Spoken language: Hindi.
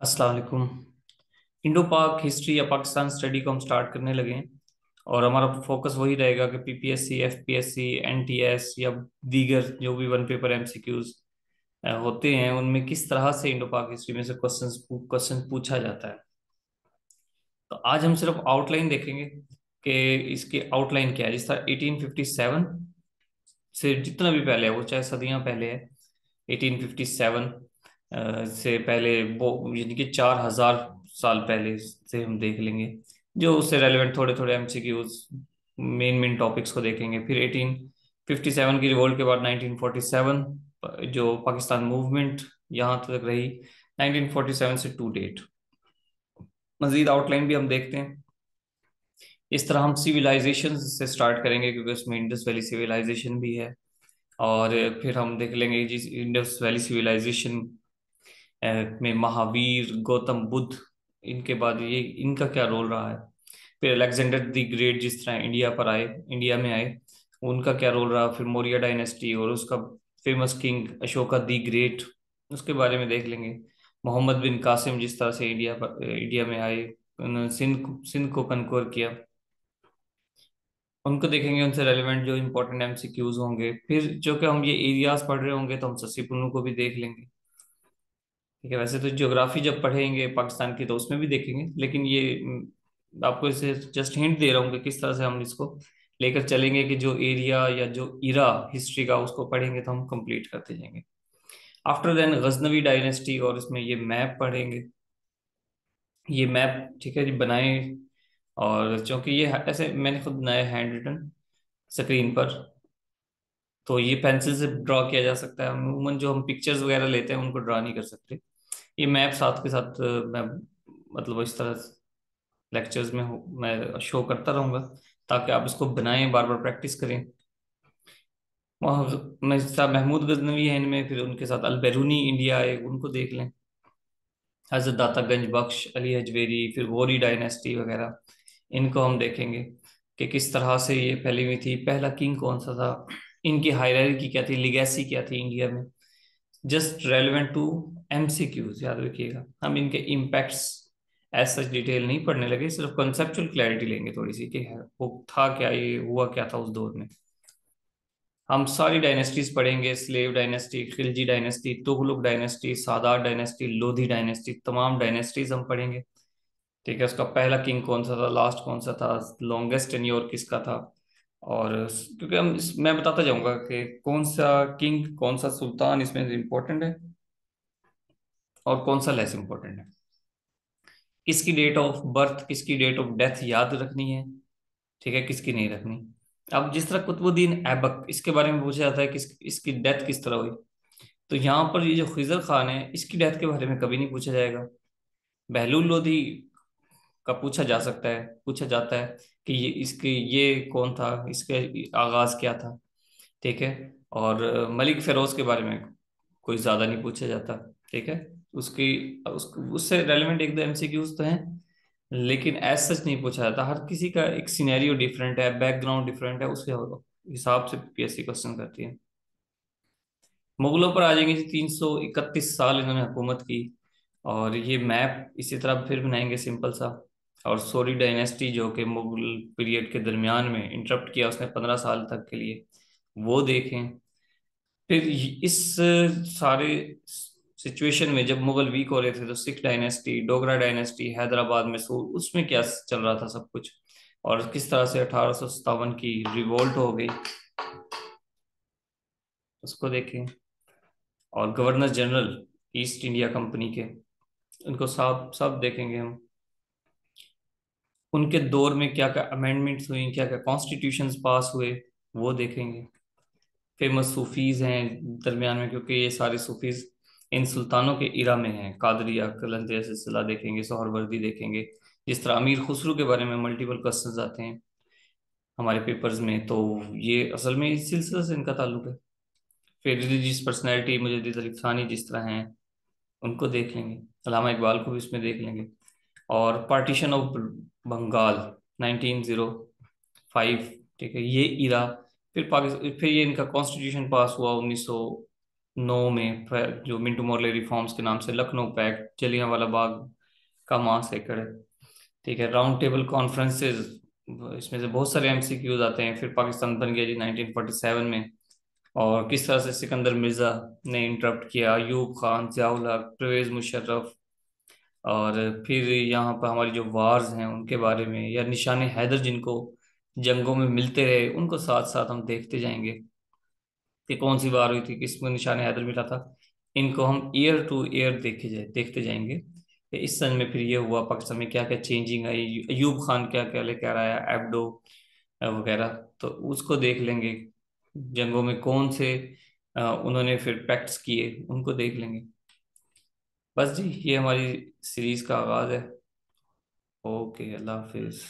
अस्सलाम वालेकुम। इंडो पाक हिस्ट्री या पाकिस्तान स्टडी को हम स्टार्ट करने लगे हैं। और हमारा फोकस वही रहेगा कि पीपीएससी, एफपीएससी, एनटीएस या दीगर जो भी वन पेपर एमसीक्यूज होते हैं उनमें किस तरह से इंडो पाक हिस्ट्री में से क्वेश्चन पूछा जाता है। तो आज हम सिर्फ आउटलाइन देखेंगे कि इसकी आउटलाइन क्या है। जिस तरह 1857 से जितना भी पहले है, वो चाहे सदियां पहले है, 1857 से पहले वो यानी कि 4000 साल पहले से हम देख लेंगे। जो उससे रेलेवेंट थोड़े थोड़े एमसीक्यूज, मेन मेन टॉपिक्स को देखेंगे। फिर 1857 की रिवोल्ट के बाद 1947 जो पाकिस्तान मूवमेंट यहाँ तक रही, 1947 से टू डेट। मजीद आउटलाइन भी हम देखते हैं। इस तरह हम सिविलाइजेशन से स्टार्ट करेंगे क्योंकि उसमें इंडस वैली सिविलाइजेशन भी है। और फिर हम देख लेंगे जिस इंडस वैली सिविलाइजेशन में महावीर, गौतम बुद्ध, इनके बाद ये इनका क्या रोल रहा है। फिर अलेक्जेंडर द ग्रेट जिस तरह इंडिया में आए, उनका क्या रोल रहा। फिर मौर्य डायनेस्टी और उसका famous king Ashoka the great, उसके बारे में देख लेंगे। मोहम्मद बिन कासिम जिस तरह से इंडिया में आए, उन्होंने सिंध को कनकोर किया, उनको देखेंगे। उनसे रेलिवेंट जो इंपॉर्टेंट एमसीक्यूज होंगे। फिर जो कि हम ये एरियाज पढ़ रहे होंगे तो हम सस्सी पुन्नू को भी देख लेंगे। ठीक है, वैसे तो ज्योग्राफी जब पढ़ेंगे पाकिस्तान की तो उसमें भी देखेंगे, लेकिन ये आपको इसे जस्ट हिंट दे रहा हूँ कि किस तरह से हम इसको लेकर चलेंगे कि जो एरिया या जो इरा हिस्ट्री का उसको पढ़ेंगे तो हम कंप्लीट करते जाएंगे। आफ्टर देन गजनवी डायनेस्टी, और इसमें ये मैप पढ़ेंगे। ये मैप ठीक है जी बनाए, और चूंकि ये ऐसे मैंने खुद बनाया हैंड रिटन स्क्रीन पर, तो ये पेंसिल से ड्रॉ किया जा सकता है। अमूमन जो हम पिक्चर्स वगैरह लेते हैं उनको ड्रॉ नहीं कर सकते। ये मैप साथ के साथ मैं मतलब इस तरह लेक्चर्स में मैं शो करता रहूंगा ताकि आप इसको बनाएं, बार बार प्रैक्टिस करें। वहाँ मैं साहब महमूद गजनवी है इनमें, फिर उनके साथ अल बैरूनी इंडिया है, उनको देख लें। हजरत दाता गंज बख्श, अली हजवेरी, फिर गौरी डायनेस्टी वगैरह, इनको हम देखेंगे कि किस तरह से ये फैली हुई थी। पहला किंग कौन सा था, इनकी हायरार्की क्या थी, लिगेसी क्या थी इंडिया में। जस्ट रेलिवेंट टू एमसीक्यूज याद रखिएगा। हम इनके इम्पैक्ट्स एज सच डिटेल नहीं पढ़ने लगे, सिर्फ कंसेप्चुअल क्लैरिटी लेंगे थोड़ी सी कि वो था क्या, ये हुआ क्या था उस दौर में। हम सारी डायनेस्टीज पढ़ेंगे, slave dynasty, Khilji dynasty, Tughlaq dynasty, Sadat dynasty, Lodhi dynasty, तमाम डायनेस्टीज हम पढ़ेंगे। ठीक है, उसका पहला किंग कौन सा था, लास्ट कौन सा था, लॉन्गेस्ट टेन्योर किसका था। और क्योंकि मैं बताता जाऊंगा कि कौन सा किंग, कौन सा सुल्तान इसमें इम्पोर्टेंट है और कौन सा लेस इम्पोर्टेंट है। किसकी डेट ऑफ बर्थ, किसकी डेट ऑफ डेथ याद रखनी है, ठीक है, किसकी नहीं रखनी। अब जिस तरह कुतुबुद्दीन ऐबक, इसके बारे में पूछा जाता है कि इसकी डेथ किस तरह हुई, तो यहाँ पर ये जो खिजर खान है इसकी डेथ के बारे में कभी नहीं पूछा जाएगा। बहलूल लोधी का पूछा जाता है कि ये कौन था, इसके आगाज क्या था। ठीक है, और मलिक फेरोज के बारे में कोई ज्यादा नहीं पूछा जाता। ठीक है, उससे रेलेवेंट एक दो एमसीक्यूज तो हैं, लेकिन एज सच नहीं पूछा जाता। हर किसी का एक सिनेरियो डिफरेंट है, बैकग्राउंड डिफरेंट है, उसके हिसाब से पीएससी क्वेश्चन करती है। मुगलों पर आ जाएंगे जी, 331 साल इन्होंने हुकूमत की। और ये मैप इसी तरह फिर बनाएंगे सिंपल सा। और सोरी डायनेस्टी जो कि मुगल पीरियड के दरमियान में इंटरप्ट किया उसने 15 साल तक के लिए, वो देखें। फिर इस सारे सिचुएशन में जब मुगल वीक हो रहे थे तो सिख डायनेस्टी, डोगरा डायनेस्टी, हैदराबाद में उसमें क्या चल रहा था सब कुछ, और किस तरह से 1857 की रिवोल्ट हो गई, उसको देखें। और governor general east India company के, उनको सब सब देखेंगे हम। उनके दौर में क्या क्या अमेंडमेंट्स हुई, क्या क्या कॉन्स्टिट्यूशंस पास हुए, वो देखेंगे। फेमस सूफीज हैं दरमियान में, क्योंकि ये सारे सूफीज इन सुल्तानों के इरा में हैं। कादरिया, कलंदरिया सिलसिला देखेंगे, सोहरवर्दी देखेंगे। जिस तरह अमीर खुसरो के बारे में मल्टीपल क्वेश्चंस आते हैं हमारे पेपर्स में, तो ये असल में इस सिलसिले से इनका ताल्लुक है। फिर रिलीजियस पर्सनैलिटी मुजद्दिद अली थानी जिस तरह हैं, उनको देख लेंगे। अल्लामा इकबाल को भी इसमें देख लेंगे। और पार्टीशन ऑफ बंगाल 1905, ठीक है, ये इरा। फिर पाकिस्तान, फिर ये इनका कॉन्स्टिट्यूशन पास हुआ नौ में जो मिंटू मॉर्ले रिफॉर्म्स के नाम से लखनऊ पैक्ट, जलियांवाला बाग का मासैकर है। ठीक है, राउंड टेबल कॉन्फ्रेंसेस, इसमें से बहुत सारे एमसीक्यूज आते हैं। फिर पाकिस्तान बन गया जी 1947 में, और किस तरह से सिकंदर मिर्जा ने इंटरप्ट किया, अयूब खान, जियाउल हक, परवेज मुशर्रफ। और फिर यहाँ पर हमारी जो वार्स हैं उनके बारे में, या निशाने हैदर जिनको जंगों में मिलते रहे, उनको साथ साथ हम देखते जाएंगे कि कौन सी वार हुई थी, किसको निशाने हैदर मिला था। इनको हम ईयर टू ईयर देखते जाएंगे कि इस सन में फिर ये हुआ, पाकिस्तान में क्या क्या चेंजिंग आई, अयूब खान क्या क्या लेकर आया, एब्डो वगैरह, तो उसको देख लेंगे। जंगों में कौन से उन्होंने फिर पैक्ट्स किए, उनको देख लेंगे। बस जी, ये हमारी सीरीज का आगाज है। ओके, अल्लाह हाफिज।